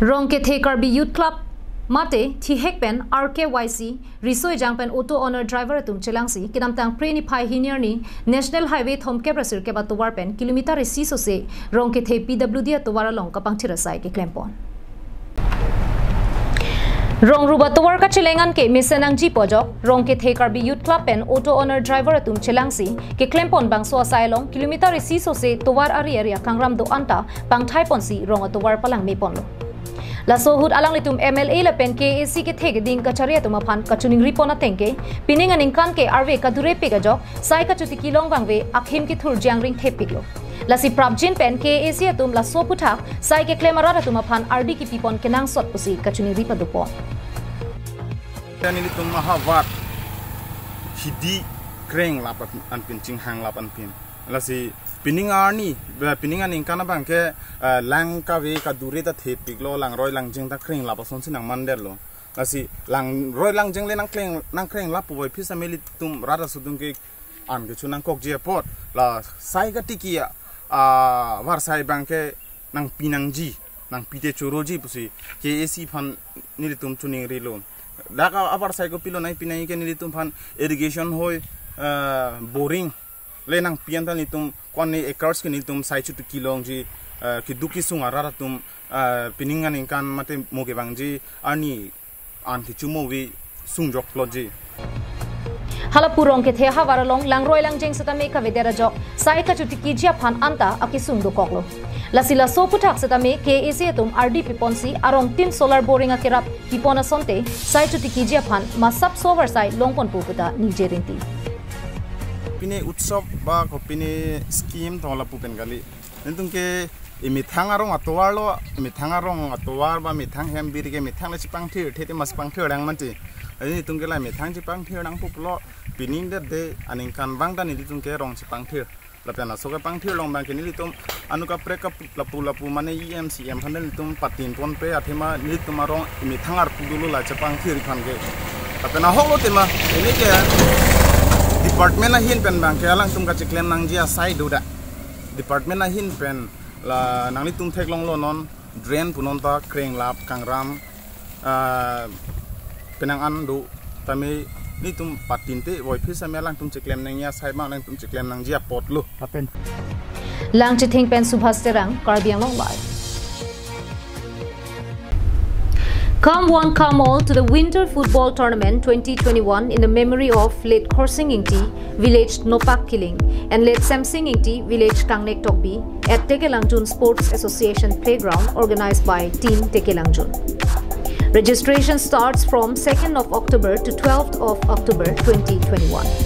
Rong ke the Karbi Youth Club mate thi hekpen RKYC risoi jangpen auto owner driver tum chelangsi kinamtang preni phai hinier ni National Highway thom ke brasir ke ba tovar pen kilometer si so se rong ke the PWD tovar long kapangthir asai ke klempon rong ruba tovar ka chelengan ke misenang ji pojok rong ke the Karbi Youth Club pen auto owner driver tum chelangsi ke klempon bangso asai long kilometer si so se tovar ari area kangram do anta pangthai ponsi rong tovar palang me ponlo La sohut alang litum MLA la pen KAC ke thege ding kacharia tuma phan kachuning ripona tengke pining aning kan ke arve kadure pega jok sai kachuti kilong bangve akhim ki thur jangring thepiklo la si prabjin pen KAC atum la soputhak sai ke klemara tuma phan RD ki pipon kenang sot pusi kachuning ripa dupo tani litum mahavat hidi kreng lapat anpin chinghang lap anpin la si piningan ingkana bangke lang kawe kadure ta thepiklo lang roi lang jeng ta kreng la pason sinang mander lo asi lang roi lang jeng le nang kreng la poi phisameli tum rara sudung ke an ke chunang kok je pot la sai ka tikia war sai bangke nang pinangji nang pite choroji pusi KAC phan nilitum chuning rilo daka abar sai ko pilo nai pinai ke nilitum phan irrigation hoi boring lenang pianta nitum kone acres ke nitum sai chu kilong ji ki duki sunga rara tum piningan ingkan mate moge bangji ani an ki chumo wi sungjok loji halapurong ke the hawaralong langroi langjeng satame ka vedera jok sai ka chuti ki jia phan anta akisung do koklo lasila soputhak satame KAC tum RD piponsi arong tim solar boring akirap pipona sonte sai chuti ki jia phan masap sover sai longpon puputa nijerinti pine utsop ba ko pine scheme thola pupen gali nentung ke imithang arong atowar lo imithang arong atowar ba mithang hembir ke mithang la chipang thir thete mas pang thir dang manti ani tung ke la mithang chipang thir dang puplo pining de aning kan bang dan ni tung ke rong chipang thir la pena so ke pang thir long bang ke ni tum anuka preka lapu mane EMCM phanen tum patin pon pe athema ni tum arong imithang ar pudulu la chipang thir khan ke apena holo tema ini ke department na hin pen bang kaya lang tum ka chiklem nang jia sai duda department na hin pen la nang ni tum thek long lo non drain punon ta kreng lap kangram penang an du tami ni tum patin te voi phisa me lang tum chiklem nang ya sai ma lang tum chiklem nang jia pot lu apen lang chithing pen subhas terang karbiang long lai Come one, come all to the Winter Football Tournament 2021 in the memory of late Khorsing Ingti, village Nopak Kiling, and late Samsing Ingti, village Kangnek Tokbi at Tekelangjun Sports Association Playground organized by Team Tekelangjun. Registration starts from 2nd of October to 12th of October 2021.